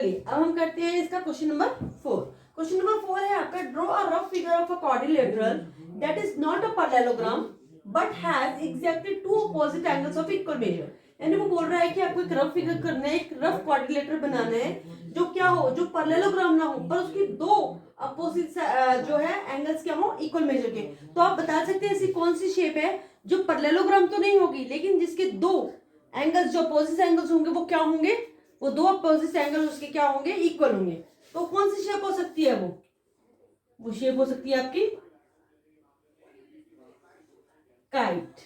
अब हम करते हैं इसका क्वेश्चन नंबर 4। क्वेश्चन नंबर 4 है आपका, draw a rough figure of a quadrilateral that is not a parallelogram but has exactly two opposite angles of equal measure. यानी वो बोल रहा है कि आपको एक रफ फिगर करना है, एक रफ क्वाड्रिलेटर बनाना है जो क्या हो, जो पैरेललोग्राम ना हो पर उसकी दो अपोजिट जो है एंगल्स क्या हो, इक्वल मेजर के। तो आप बता सकते हैं ऐसी कौन सी शेप है जो पैरेललोग्राम तो नहीं होगी लेकिन जिसके दो एंगल्स, जो अपोजिट एंगल्स होंगे वो क्या होंगे, वो दो अपोजिट एंगल उसके क्या होंगे, इक्वल होंगे। तो कौन सी शेप हो सकती है, वो शेप हो सकती है आपकी काइट।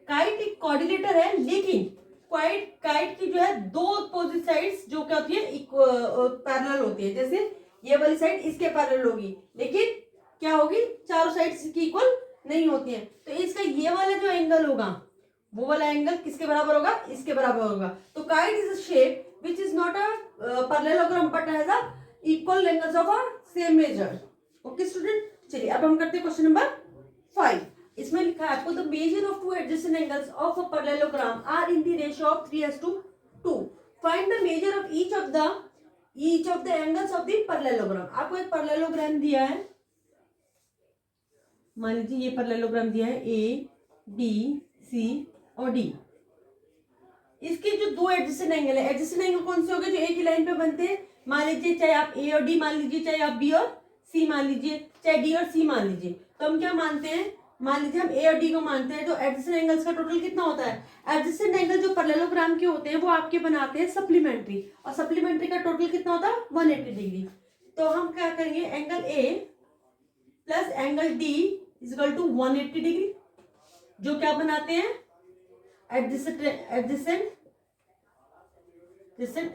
काइट एक कोऑर्डिनेटर है लेकिन काइट की जो है दो अपोजिट साइड्स जो क्या होती है, पैरेलल होती है। जैसे ये वाली साइड इसके पैरेलल होगी लेकिन क्या होगी, चारों साइड्स की इक्वल नहीं होती है। तो इसका ये वाला जो एंगल होगा वो वाला एंगल किसके बराबर होगा, इसके बराबर होगा। तो kite is a shape which is not a parallelogram but has a equal angles of a same measure. Okay student, चलिए अब हम करते हैं क्वेश्चन नंबर 5। इसमें लिखा है आपको, the measure of two adjacent angles of a parallelogram are in the ratio of 3:2। Find the measure of each of the angles of the parallelogram. आपको एक पैरेललोग्राम दिया है, मान लीजिए ये पैरेललोग्राम दिया है ए बी सी और डी। इसके जो दो एडजेसेंट एंगल है, एडजेसेंट एंगल कौन से हो गए, जो एक ही लाइन पे बनते हैं। मान लीजिए चाहे आप ए और डी मान लीजिए, चाहे आप बी और सी मान लीजिए, चाहे डी और सी मान लीजिए। तो हम क्या मानते हैं, मान लीजिए हम ए और डी को मानते हैं। तो एडजेसेंट एंगल्स का टोटल कितना होता है, एडजेसेंट एंगल जो पैरेललोग्राम के होते हैं वो आपके बनाते हैं सप्लीमेंट्री, और सप्लीमेंट्री का टोटल कितना होता है 180 डिग्री। तो हम क्या करेंगे, angle A plus angle D is equal to 180 degree, जो क्या बनाते हैं एडजेसेंट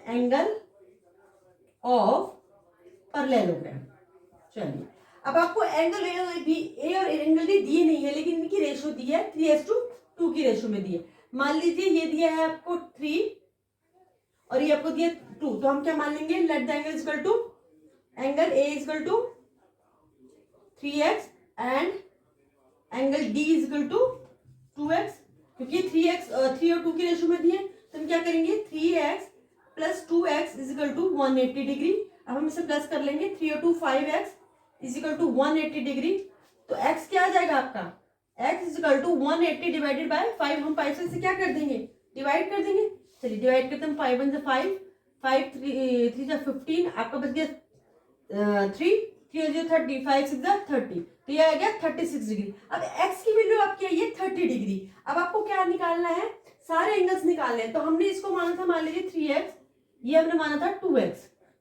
एंगल ऑफ पैरेललोग्राम। चलिए अब आपको एंगल ए और एंगल डी दिए नहीं है लेकिन इनकी रेशियो दी है 3:2 की रेशियो में दी है। मान लीजिए ये दिया है आपको 3 और ये आपको दिया 2, तो हम क्या मान लेंगे, let the angle equal to, angle A equal to 3x and angle D equal to 2x। क्योंकि 3 और 2 की रेशियो में दिए तो हम क्या करेंगे, 3x plus 2x is equal to 180 degree. अब हम इसे प्लस कर लेंगे, 3 और 2 5x is equal to 180 degree. तो x क्या आ जाएगा आपका, x is equal to 180 divided by 5। हम 5 से इसे क्या कर देंगे, डिवाइड कर देंगे। चलिए डिवाइड करते हैं, 5 1 से 5, 5 3 से 15, आपका बच गया 3 3 30, 5 6 30, तो ये आ गया 36 डिग्री। अब x की वैल्यू आपकी आई है 30 डिग्री। अब आपको क्या निकालना है, सारे एंगल्स निकालने हैं। तो हमने इसको माना था, मान लीजिए 3x, ये हमने माना था 2x।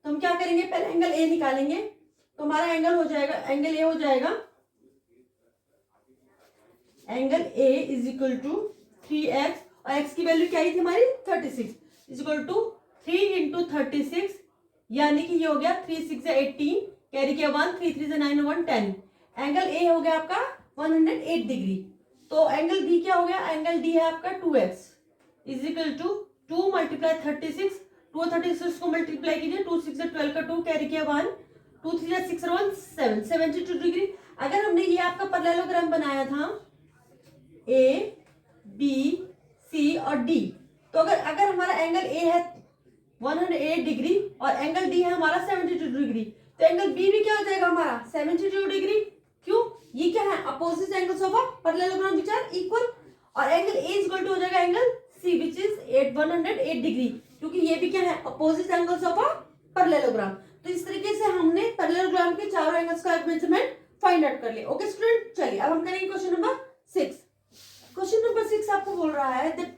तो हम क्या करेंगे, पहले एंगल ए निकालेंगे। तो हमारा एंगल हो जाएगा, एंगल ए हो जाएगा, angle A is equal to 3x और x की वैल्यू क्या आई थी हमारी 36, इज इक्वल टू 3 इंटू 36, यानी कि ये हो गया 3 6 18, कैरी किया 1, 3 3 9 1 10। एंगल ए हो गया आपका 108 डिग्री। तो एंगल बी क्या हो गया, एंगल डी है आपका 2x is equal to 2 multiply 36, 2 36 को मल्टीप्लाई कीजिए, 2 6 12 का 2, कैरी किया 1, 2 3 6 1 7, 72 डिग्री। अगर हमने ये आपका पैरेललोग्राम बनाया था ए बी सी और डी, तो अगर हमारा एंगल ए है 108 डिग्री और एंगल डी है हमारा 72 डिग्री, तो एंगल बी भी क्या हो जाएगा हमारा 72 डिग्री। क्यों, ये क्या है, opposite angles of a parallelogram which are equal. और angle A is equal to हो जाएगा angle C which is 108 degree, क्योंकि ये भी क्या है, opposite angles of a parallelogram. तो इस तरीके से हमने पैरेललोग्राम के चारों एंगल्स का मेजरमेंट फाइंड आउट कर लिया। ओके स्टूडेंट, चलिए अब हम करेंगे क्वेश्चन नंबर 6। क्वेश्चन नंबर 6 आपको बोल रहा है that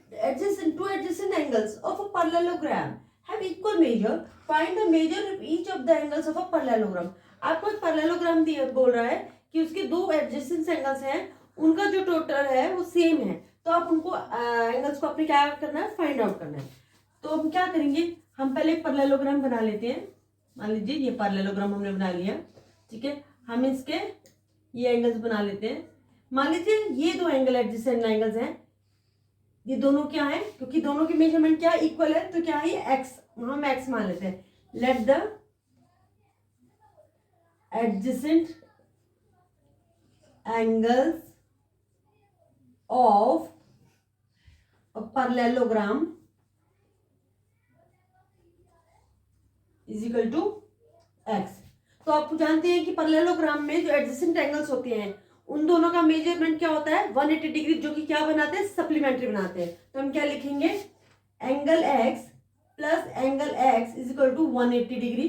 two adjacent angles of a parallelogram have equal measure, find the measure of each of the angles of a parallelogram। आपको एक पैरेललोग्राम दिया, बोल रहा है कि उसके दो एडजेसेंट एंगल्स हैं, उनका जो टोटल है वो सेम है। तो आप उनको एंगल्स को अपने क्या करना है, फाइंड आउट करना है। तो हम क्या करेंगे, हम पहले एक पैरेललोग्राम बना लेते हैं। मान लीजिए ये पैरेललोग्राम हमने बना लिया, ठीक है। हम इसके ये एंगल्स बना लेते हैं। मान लीजिए ये दो एंगल एडजेसेंट एंगल्स हैं, ये दोनों क्या है, क्योंकि दोनों की मेजरमेंट क्या इक्वल है, तो क्या है x, हम x मान लेते हैं। Let the adjacent angles of parallelogram is equal to X. तो आप जानते हैं कि पैरेललोग्राम में जो एडजेसेंट एंगल्स होते हैं उन दोनों का मेजरमेंट क्या होता है 180 डिग्री, जो कि क्या बनाते हैं सप्लीमेंट्री बनाते हैं। तो हम क्या लिखेंगे angle X plus angle X is equal to 180 degree,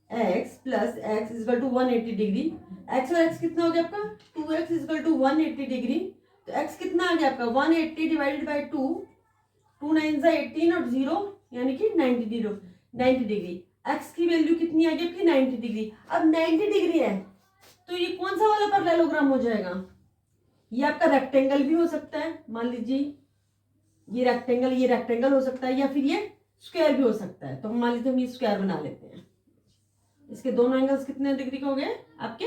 X plus X is equal to 180 degree. X और एक्स कितना हो गया आपका 2x is equal to 180 degree. तो x कितना आ गया आपका 180 डिवाइडेड बाई 2, 2 9 जा 18 और 0 यानी कि 90 डिग्री। x की वैल्यू कितनी आ गई आपकी 90 डिग्री। अब 90 डिग्री है तो ये कौन सा वाला पैरेललोग्राम हो जाएगा, ये आपका रेक्टेंगल भी हो सकता है, मान लीजिए ये रेक्टेंगल हो सकता है, या फिर ये स्क्वायर भी हो सकता है। तो मान लीजिए हम ये स्क्वायर बना लेते हैं। इसके दोनों एंगल्स कितने डिग्री के हो गए आपके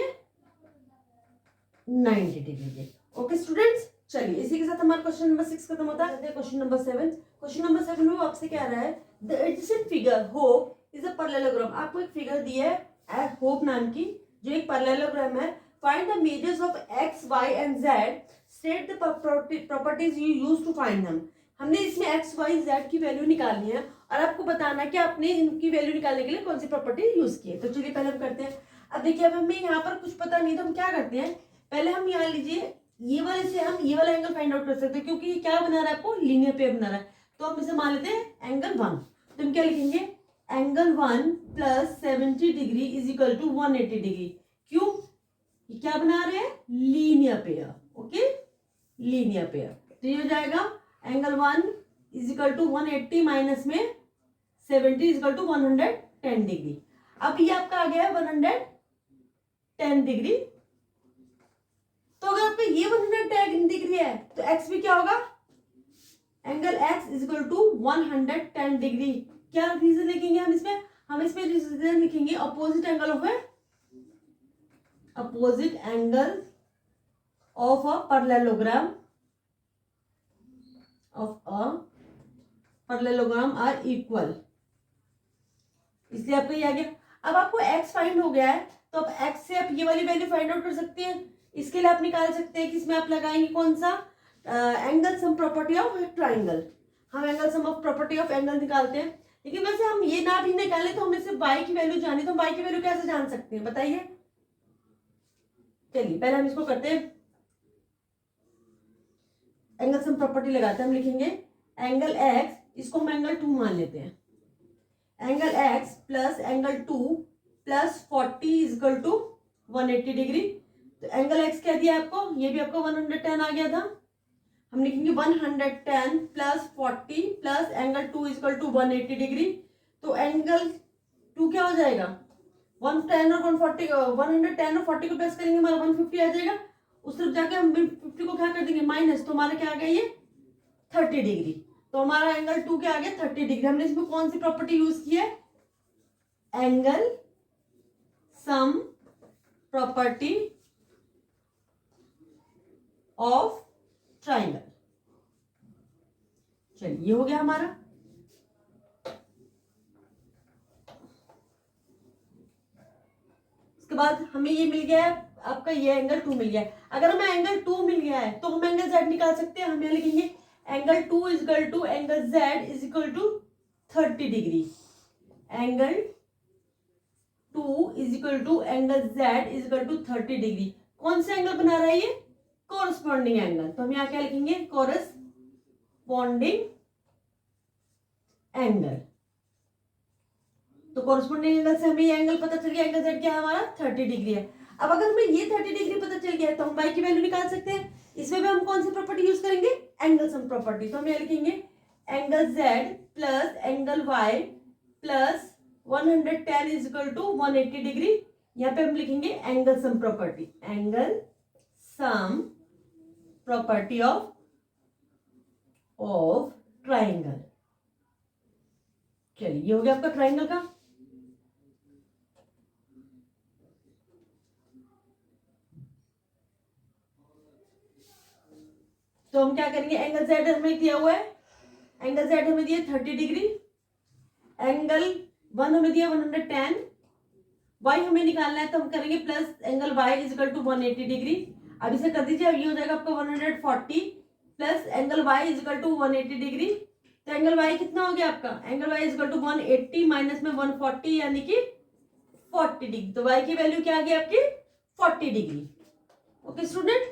90 डिग्री के। ओके स्टूडेंट्स, चलिए इसी के साथ हमारा क्वेश्चन नंबर 6 खत्म होता है। क्वेश्चन नंबर 7, क्वेश्चन नंबर 7 में आपसे क्या रहा है the adjacent figure hope is a parallelogram. आपको एक फिगर दी है होप नाम की जो एक पैरेललोग्राम है। Find the measures of X Y and Z, state the properties you use to find them. हमने इसमें एक्स वाई जेड की वैल्यू निकालनी है और आपको बताना है कि आपने इनकी वैल्यू निकालने के लिए कौन सी प्रॉपर्टी यूज की है। तो चलिए पहले हम करते हैं। अब देखिए अब हमें यहाँ पर कुछ पता नहीं तो हम क्या करते हैं, पहले हम यहाँ लीजिए ये वाले से हम ये वाला एंगल फाइंड आउट कर सकते हैं क्योंकि ये क्या बना रहा है आपको लीनियर पेयर बना रहा है। तो हम इसे मान लेते हैं एंगल 1। तो हम क्या लिखेंगे angle 1 plus 70 degree is equal to 180 degree. क्यों, ये क्या बना रहे हैं linear pair. Okay linear pair. तो ये हो जाएगा angle 1 is equal to 180 minus में 70 इज इक्वल टू 110 डिग्री। अब ये आपका आ गया है 110 डिग्री। तो अगर आपका ये 110 डिग्री है तो x भी क्या होगा angle x is equal to 110 degree. क्या रीजन लिखेंगे हम इसमें, रीजन लिखेंगे opposite angle of a parallelogram are equal, इसलिए आपको ये आ गया। अब आपको x फाइंड हो गया है तो अब x से आप ये वाली वैल्यू फाइंड आउट कर सकते हैं। इसके लिए आप निकाल सकते हैं कि इसमें आप लगाएंगे कौन सा angle sum property of triangle. हम angle sum of property of angle निकालते हैं, लेकिन वैसे हम ये ना भी निकालें तो हमें सिर्फ y की वैल्यू जानी, तो y की वैल्यू कैसे जान सकते हैं बताइए। चलिए पहले हम इसको करते हैं एंगल सम प्रॉपर्टी लगाते हैं। हम लिखेंगे एंगल x, इसको हम एंगल 2 मान लेते हैं। Angle x plus angle 2 plus 40 is equal to 180 degree. तो एंगल x क्या दिया आपको, ये भी आपको 110 आ गया था। हम लिखेंगे 110 plus 40 plus angle 2 is equal to 180 degree. तो एंगल 2 क्या हो जाएगा 110 और 140, 110 और 40 को प्लस करेंगे हमारा 150 आ जाएगा। उस तरफ जाके हम 50 को क्या कर देंगे माइनस, तो हमारा क्या आ गया ये 30 डिग्री। तो हमारा एंगल 2 क्या आ गया 30 डिग्री। हमने इसमें कौन सी प्रॉपर्टी यूज की है angle sum property of triangle. चलिए ये हो गया हमारा। इसके बाद हमें ये मिल गया है आपका, ये एंगल 2 मिल गया है। अगर हमें एंगल 2 मिल गया है तो हम एंगल z निकाल सकते हैं। हम यहाँ लिखेंगे angle 2 is equal to angle z is equal to 30 degree. Angle 2 is equal to angle z is equal to 30 degree. कौन सा एंगल बना रहा है ये कोरस्पॉन्डिंग एंगल। तो हम यहाँ क्या लिखेंगे कोरस्पॉन्डिंग एंगल। तो कोरस्पॉन्डिंग एंगल से हमें ये एंगल पता चल गया, एंगल z क्या है हमारा 30 डिग्री है। अब अगर हमें ये 30 डिग्री पता चल गया है तो हम y की वैल्यू निकाल सकते हैं। इसमें भी हम कौन सी प्रॉपर्टी यूज करेंगे एंगल सम प्रॉपर्टी। तो हम यहाँ लिखेंगे angle z plus angle y plus 110 is equal to 180 degree. यहाँ पे हम लिखेंगे angle sum property, angle sum property of triangle. चलिए ये हो गया आपका ट्राइंगल का। तो हम क्या करेंगे एंगल z हमें दिया हुआ है, एंगल z हमें दिया 30 डिग्री, एंगल 1 हमें दिया 110, y हमें निकालना है तो हम करेंगे plus angle y is equal to 180 degree. अब इसे कर दीजिए, अब ये हो जाएगा आपका 140 plus angle y is equal to 180 degree. तो एंगल वाई कितना हो गया आपका, angle y equal to 180 minus में 140 यानी कि 40 डिग्री। तो वाई की वैल्यू क्या आ गई आपकी 40 डिग्री। ओके स्टूडेंट,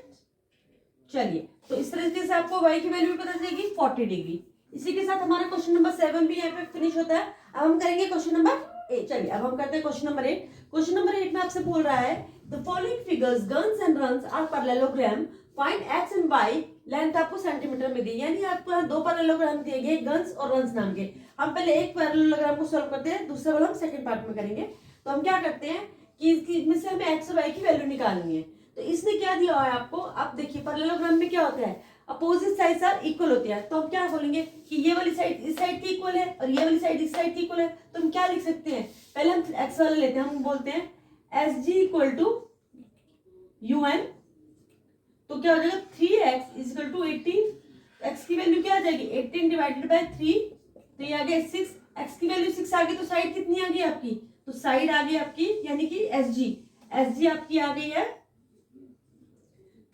चलिए तो इस तरीके से आपको वाई की वैल्यू पता चलेगी 40 डिग्री। इसी के साथ हमारा क्वेश्चन नंबर 7 भी यहाँ पे फिनिश होता है। अब हम करेंगे क्वेश्चन नंबर 8। चलिए अब हम करते हैं क्वेश्चन नंबर 8। क्वेश्चन नंबर 8 में आपसे बोल रहा है the following figures guns and runs are parallelogram, find x and y, length आपको सेंटीमीटर में दी, यानी आपको यहाँ दो पैरेललोग्राम दिए गए गन्स और रन्स नाम के। हम पहले एक पैरेललोग्राम को सॉल्व करते हैं, दूसरा वाला हम सेकंड पार्ट में करेंगे। तो हम क्या करते हैं कि इसमें से हमें एक्स और वाई की वैल्यू निकालनी है। तो इसने क्या दिया हुआ है आपको, आप देखिए पैरेललोग्राम में क्या होता है, अपोजिट साइड्स आर इक्वल होती है। तो हम क्या बोलेंगे कि ये वाली साइड इस साइड की इक्वल है और ये वाली साइड इस साइड की इक्वल है। तो हम क्या लिख सकते हैं, पहले हम एक्स वाला लेते हैं, हम बोलते हैं S G equal to U N. तो क्या हो जाएगा 3x इक्वल टू 18। एक्स की वैल्यू क्या आ जाएगी 18 डिवाइडेड बाय 3, तो ये आ गया 6। एक्स की वैल्यू 6 आ गई, तो साइड कितनी आ गई आपकी, तो साइड आ गई आपकी यानी कि एस जी आपकी आ गई है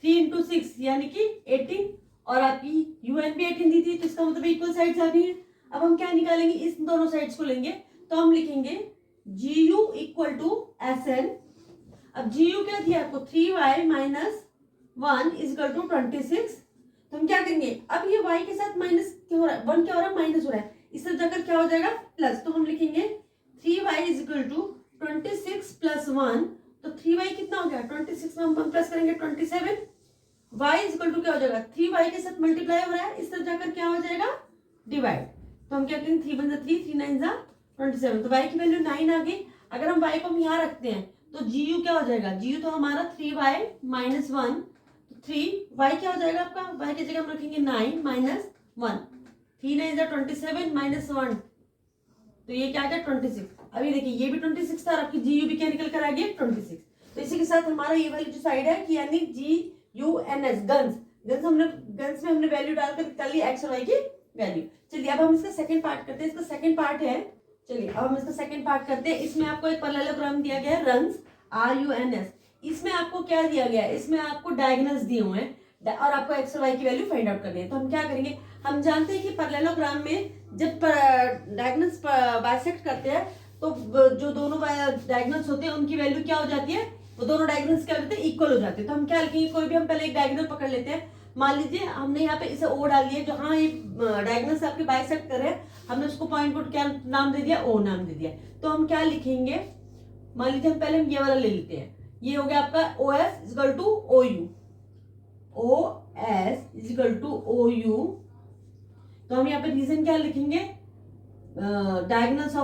3 इंटू 6 यानी कि 18, और आपकी यूएन भी 18 दी थी, तो इसका मतलब इक्वल साइड्स आ गई है। अब हम क्या निकालेंगे, इस दोनों साइड्स को लेंगे, तो हम लिखेंगे G U equal to S N. अब जी यू क्या दिया आपको 3y माइनस 1 इक्वल टू 26। तो हम क्या करेंगे, अब ये y के साथ माइनस क्या हो रहा है, 1 क्या हो रहा है माइनस हो रहा है, इस तरफ जाकर क्या हो जाएगा प्लस। तो हम लिखेंगे 3y इक्वल टू 26 प्लस 1। तो 3y कितना हो गया 26 में हम प्लस करेंगे 27। y इक्वल टू क्या हो जाएगा 3y के साथ मल्टीप्लाई हो रहा है, इस तरफ जाकर क्या हो जाएगा डिवाइड। तो हम क्या करेंगे 3 वन 3 3 9 27। तो y की वैल्यू 9 आ गई। अगर हम y को हम यहाँ रखते हैं तो जी यू क्या हो जाएगा, जी यू तो हमारा 3y माइनस 1, 3y क्या हो जाएगा आपका, y की जगह हम रखेंगे 9 माइनस 1, 3 9 27 माइनस 1, तो ये क्या आ गया 26। अभी देखिए ये भी 26 था और आपकी जी यू भी क्या निकल कर आ गया 26। तो इसी के साथ हमारा ये वाली जो साइड है कि यानी जी यू एन एस गन्स में हमने वैल्यू डालकर कर ली एक्स और वाई की वैल्यू। चलिए अब हम इसका सेकंड पार्ट करते हैं। इसका सेकंड पार्ट है, चलिए अब हम इसका सेकंड पार्ट करते हैं। इसमें आपको एक पैरेललोग्राम दिया गया है रन्स RUNS। इसमें आपको क्या दिया गया है, इसमें आपको डायगोनल्स दिए हुए हैं और आपको एक्स और वाई की वैल्यू फाइंड आउट करनी है। तो हम क्या करेंगे, हम जानते हैं कि पैरेललोग्राम में जब डायगोनल्स बाइसेक्ट करते हैं तो जो दोनों डायगोनल्स होते हैं उनकी वैल्यू क्या हो जाती है, वो दोनों डायगोनल्स क्या होते हैं इक्वल हो जाते हैं। तो हम क्या लिखेंगे, कोई भी हम पहले एक डायगोनल पकड़ लेते हैं। मान लीजिए हमने यहाँ पे इसे ओ डाल दिया, जहां ये डायगोनल्स आपके बाइसेक्ट कर रहे हैं, हमने उसको पॉइंट को क्या नाम दे दिया, ओ नाम दे दिया। तो हम क्या लिखेंगे, मान लीजिए हम पहले हम ये वाला ले लेते हैं, ये हो गया आपका O S equal to O U, O S equal to O U. तो हम यहाँ पे रीजन क्या लिखेंगे, diagonals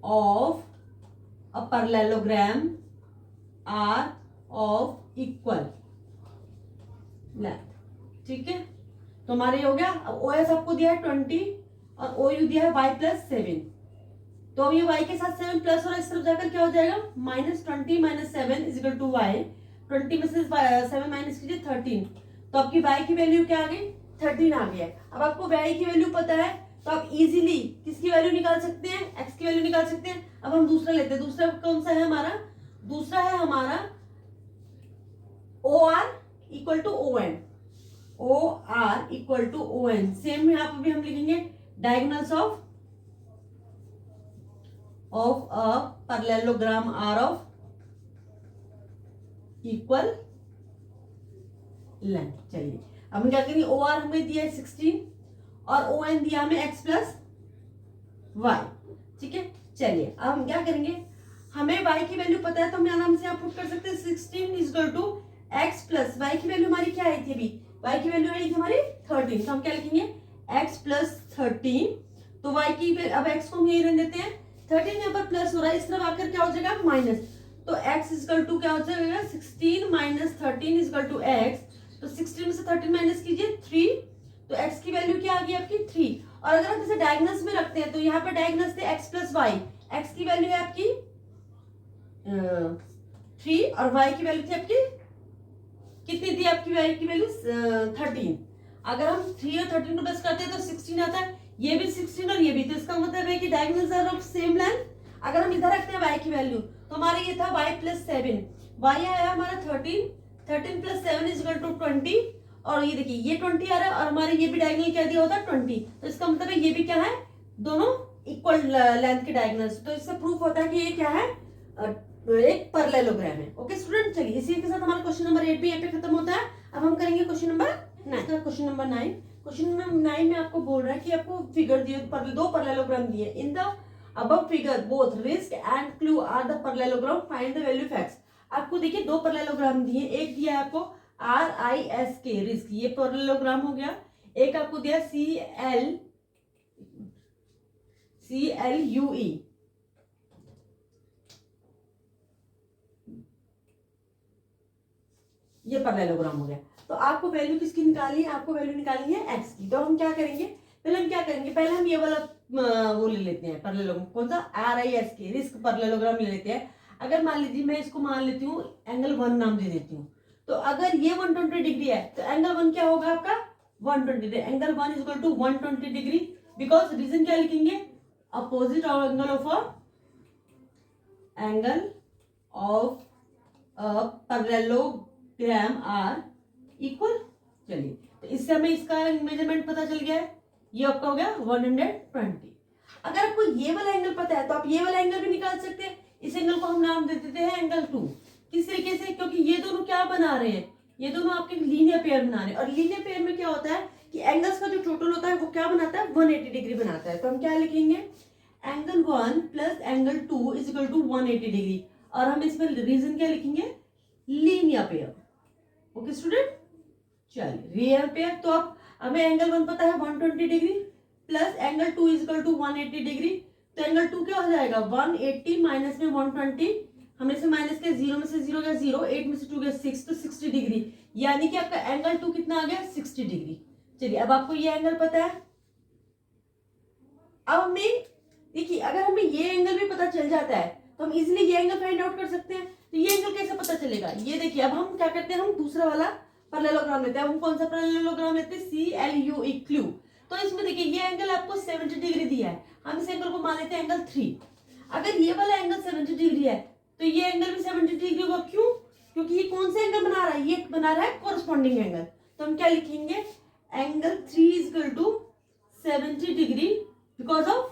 of a parallelogram are of equal length। ठीक है, तो हमारे हो गया। अब ओ एस आपको दिया है 20 और ओ यू दिया है y प्लस 7। तो अब ये y के साथ 7 प्लस और इस तरफ जाकर क्या हो जाएगा minus 20 minus 7 is equal to y। 20 में से 7 माइनस कीजिए 13। तो आपकी y की वैल्यू क्या आ गई 13 आ गया है। अब आपको y की वैल्यू पता है तो आप इजीली किसकी वैल्यू निकाल सकते हैं, x की वैल्यू निकाल सकते हैं। अब हम दूसरा लेते हैं, दूसरा कौन सा है हमारा, दूसरा है हमारा OR equal to ON, OR equal to ON। Same यहाँ पर भी हम लिखेंगे diagonals of a parallelogram are of equal length. चलिए अब हम क्या करेंगे, OR हमें दिया है 16 और ON दिया हमें x प्लस वाई। ठीक है, चलिए अब हम क्या करेंगे, हमें y की वैल्यू पता है तो हम आराम से पुट कर सकते हैं 16 equal to x plus y की वैल्यू हमारी क्या आई थी, अभी y की वैल्यू आई थी हमारी 13। तो हम क्या लिखेंगे x प्लस 13। तो y की अब x को हम यही रहने देते हैं, 13 यहाँ पर प्लस हो रहा है, इस तरफ आकर क्या हो जाएगा माइनस। तो x इक्वल टू क्या हो जाएगा 16 माइनस 13 इक्वल टू x। तो 16 में से 13 माइनस कीजिए 3, तो x की वैल्यू क्या आ गई आपकी 3। और अगर आप इसे डायगोनल्स में रखते हैं तो यहाँ पर डायगोनल्स थे x प्लस वाई, x की वैल्यू है आपकी 3 और y की वैल्यू थी आपकी कितनी थी, आपकी y की वैल्यू 13। अगर हम 3 और 13 को प्लस करते हैं तो 16 आता है, ये भी 16 और ये भी, तो इसका मतलब है कि diagonals are of same length. अगर हम इधर रखते हैं y की वैल्यू तो हमारा ये था y प्लस 7, y आया हमारा 13 प्लस 7 इज इक्वल टू 20 और ये देखिए ये 20 आ रहा है और हमारे ये भी डायगोनल क्या दिया होता है 20, तो इसका मतलब है ये भी क्या है, दोनों इक्वल लेंथ के डायगोनल्स, तो इससे प्रूफ होता है कि ये क्या है, एक पैरेललोग्राम है। ओके स्टूडेंट, चलिए इसी के साथ हमारा क्वेश्चन नंबर 8 भी यहाँ पे खत्म होता है। अब हम करेंगे question number 9। Question number 9, question number 9 में आपको बोल रहा है कि आपको फिगर दिए, दो पैरेललोग्राम दिए, in the above figure both risk and clue are the parallelogram, find the value of x. आपको देखिए दो पैरेललोग्राम दिए, एक दिया है आपको RISK रिस्क, ये पैरेललोग्राम हो गया, एक आपको दिया CLUE, ये पैरेललोग्राम हो गया। तो आपको वैल्यू किसकी निकालनी है, आपको वैल्यू निकालनी है एक्स की। तो हम क्या करेंगे, पहले हम ये वाला वो ले लेते हैं पैरेललोग्राम, कौन सा, RISK रिस्क पैरेललोग्राम ले लेते हैं। अगर मान लीजिए मैं इसको मान लेती हूँ एंगल 1 नाम दे देती हूँ, तो अगर ये 120 डिग्री है तो एंगल 1 क्या होगा आपका 120 degree, angle 1 is equal to 120 degree, because reason क्या लिखेंगे, opposite angle of a parallelogram are equal. चलिए तो इससे हमें इसका मेजरमेंट पता चल गया है, ये आपका हो गया 120। अगर आपको ये वाला एंगल पता है तो आप ये वाला एंगल भी निकाल सकते हैं। इस एंगल को हम नाम दे देते हैं एंगल 2। किस तरीके से, क्योंकि ये दोनों क्या बना रहे हैं, ये दोनों आपके लीनियर पेयर बना रहे हैं, और लीनियर पेयर में क्या होता है कि एंगल्स का जो टोटल होता है वो क्या बनाता है, 180 डिग्री बनाता है। तो हम क्या लिखेंगे, angle 1 plus angle 2 is equal to 180 degree, और हम इसमें रीजन क्या लिखेंगे, लीनियर पेयर। ओके स्टूडेंट, चलिए लीनियर पेयर, तो अब हमें एंगल 1 पता है 120 degree plus angle 2 is equal to 180 degree, तो एंगल 2 क्या हो जाएगा 180 माइनस में 120, हमने से माइनस किया, 0 में से 0 गया 0, 8 में से 2 गया 6, तो 60 डिग्री, यानी कि आपका एंगल 2 कितना आ गया 60 डिग्री। चलिए अब आपको ये एंगल पता है। अब हमें देखिए अगर हमें ये एंगल भी पता चल जाता है तो हम इजीली ये एंगल फाइंड आउट कर सकते हैं। तो ये एंगल कैसे पता चलेगा, ये देखिए अब हम क्या करते हैं, हम दूसरा वाला पैरेललोग्राम लेते हैं। हम कौन सा पैरेललोग्राम लेते हैं, CLUE क्लू। तो इसमें देखिए ये एंगल आपको 70 डिग्री दिया है, हम इस एंगल को मान लेते हैं एंगल 3। अगर ये वाला एंगल 70 डिग्री है तो ये एंगल भी 70 डिग्री होगा, क्यों, क्योंकि ये कौन सा एंगल बना रहा है, ये बना रहा है कोरस्पॉन्डिंग एंगल। तो हम क्या लिखेंगे, angle 3 is equal to 70 degree because of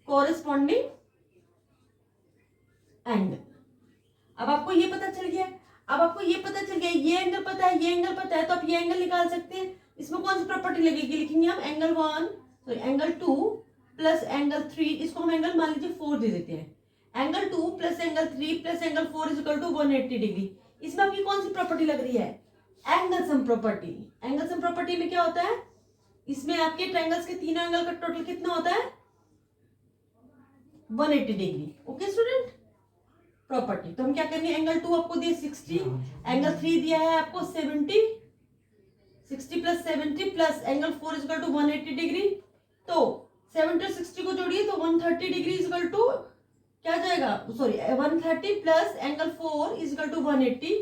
corresponding angle. अब आपको ये पता चल गया, ये एंगल पता है, ये एंगल पता है, तो आप ये एंगल निकाल सकते हैं। इसमें कौन सी प्रॉपर्टी लगेगी, लिखेंगे हम एंगल 2 प्लस एंगल 3, इसको हम एंगल मान लीजिए 4 दे देते हैं। Angle 2 plus angle 3 plus angle 4 is equal to 180 degree. इसमें आपकी कौन सी प्रॉपर्टी लग रही है, angle sum property. Angle sum property में क्या होता है, इसमें आपके ट्रायंगल्स के तीनों एंगल का टोटल कितना होता है 180 डिग्री। Okay student, property. तो हम क्या करेंगे, एंगल 2 आपको दिया 60, एंगल 3 दिया है आपको 70, 60 plus 70 plus angle 4 is equal to 180 degree. तो 70 और 60 को जोड़िए तो 130 डिग्री इज इक्वल टू क्या जाएगा, sorry 130 plus angle 4 is equal to 180,